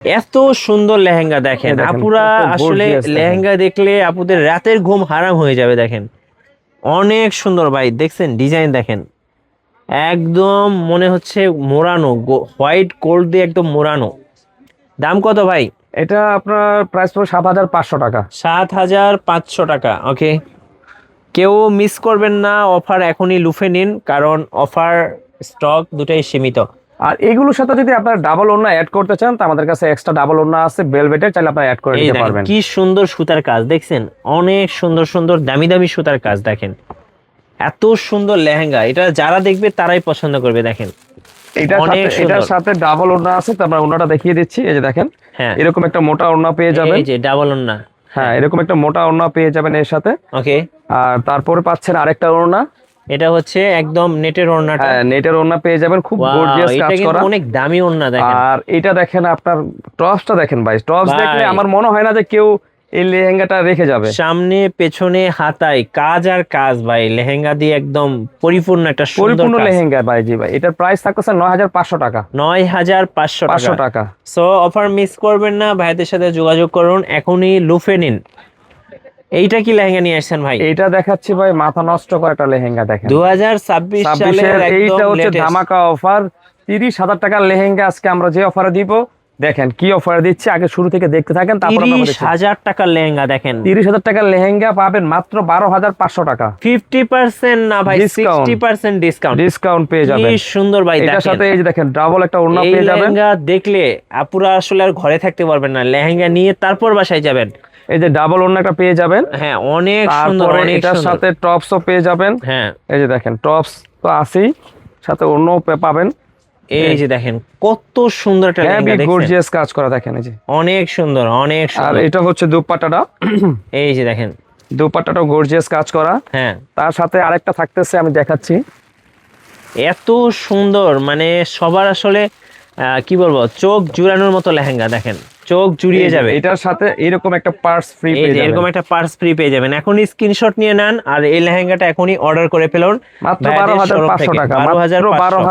এত সুন্দর লেহেঙ্গা দেখেন, আপুরা আসলে লেহেঙ্গা দেখলে আপুদের রাতের ঘুম হারাম হয়ে যাবে। দেখেন অনেক সুন্দর ভাই, দেখছেন ডিজাইন দেখেন, একদম মনে হচ্ছে মোড়ানো, হোয়াইট গোল্ড দিয়ে একদম মোড়ানো। দাম কত ভাই? এটা আপনার প্রাইস পড়বে 7500 টাকা। 7500 টাকা। ওকে, কেউ মিস করবেন না, অফার এখনই লুফে নিন, কারণ অফার স্টক দুটাই সীমিত। আর এগুলোর সাথে যদি আপনারা ডাবল ওড়না অ্যাড করতে চান তো আমাদের কাছে এক্সট্রা ডাবল ওড়না আছে ভেলভেটের, চাইলে আপনারা অ্যাড করে এই নিতে দেখেন পারবেন। কি সুন্দর সুতার কাজ, দেখছেন অনেক সুন্দর সুন্দর দামি দামি সুতার কাজ। দেখেন এত সুন্দর লেহেঙ্গা, এটা যারা দেখবে তারাই পছন্দ করবে। দেখেন এটার সাথে ডাবল ওড়না আছে, তো আমরা ওড়নাটা দেখিয়ে দিচ্ছি। এই যে দেখেন, হ্যাঁ এরকম একটা মোটা ওড়না পেয়ে যাবেন। এই যে ডাবল ওড়না, হ্যাঁ, এরকম একটা মোটা ওড়না পেয়ে যাবেন এর সাথে। ওকে। আর তারপরে পাচ্ছেন আরেকটা ওড়না, এটা হচ্ছে একদম নেটের ওড়নাটা। হ্যাঁ নেটের ওড়না পেয়ে যাবেন, খুব গর্জিয়াস এটা কাজ কিন্তু করা, অনেক দামি ওড়না। দেখেন আর এটা দেখেন আপনার টপসটা দেখেন ভাই, টপস ভাই। দেখলে আমার মনে হয় না যে কেউ এই লেহেঙ্গাটা রেখে যাবে। সামনে পেছনে হাতায় কাজ আর কাজ ভাই, লেহেঙ্গা দিয়ে একদম পরিপূর্ণ একটা সুন্দর পরিপূর্ণ কাজ। লেহেঙ্গা ভাই। জি ভাই, এটার প্রাইস থাকছে 9500 টাকা। 9500 টাকা। সো অফার মিস করবেন না, ভাইদের সাথে যোগাযোগ করুন, এখনই লুফে নিন। এইটা কি লেহেঙ্গা নিয়ে আসছেন ভাই? এইটা দেখাচ্ছি ভাই, মাথা নষ্ট করা একটা লেহেঙ্গা দেখেন। 2026 সালের এইটা একদম হচ্ছে লেটেস্ট। ধামাকা অফার, 30,000 টাকার লেহেঙ্গা আজকে আমরা যে অফারে দিব। দেখেন কি অফারে দিচ্ছি, আগে শুরু থেকে দেখতে থাকেন, তারপর আমরা বলছি। 30,000 টাকার লেহেঙ্গা দেখেন, 30,000 টাকার লেহেঙ্গা পাবেন মাত্র 12,500 টাকা। 50% না ভাই, 60% ডিসকাউন্ট। ডিসকাউন্ট পেয়ে যাবেন। কি সুন্দর ভাই, এটার সাথে এই যে দেখেন ডাবল একটা ওড়না এই পেয়ে যাবেন। লেহেঙ্গা দেখলে আপুরা আসলে আর ঘরে থাকতে পারবেন না, লেহেঙ্গা নিয়ে তারপর বাসায় যাবেন। এই যে ডাবল ওড়নাটা পেয়ে যাবেন। হ্যাঁ অনেক সুন্দর, তারপরে অনেক এটার সুন্দর। সাথে টপসও পেয়ে যাবেন। হ্যাঁ এই যে দেখেন টপস তো আছেই, সাথে ওড়নাও পাবেন। এই যে দেখেন কত সুন্দর একটা লেহেঙ্গা, দেখছেন গর্জিয়াস কাজ করা, দেখেন এই যে অনেক সুন্দর, অনেক আর সুন্দর। এটা হচ্ছে দুপাট্টাটা। এই যে দেখেন দুপাট্টাটাও গর্জিয়াস কাজ করা। হ্যাঁ তার সাথে আরেকটা থাকতেছে, আমি দেখাচ্ছি। এত সুন্দর, মানে সবার আসলে কি বলবো, চোখ জুড়ানোর মতো লেহেঙ্গা। দেখেন চোখ জুড়িয়ে যাবে। এটার সাথে এরকম একটা পার্স ফ্রি এই পেয়ে যে যাবেন। এরকম একটা পার্স ফ্রি পেয়ে যাবেন। এখনই স্ক্রিনশট নিয়ে নেন আর এই লেহেঙ্গাটা এখনই অর্ডার করে ফেলুন মাত্র ভাইয়াদের শোরুম 12,500 থেকে। টাকা। 12,500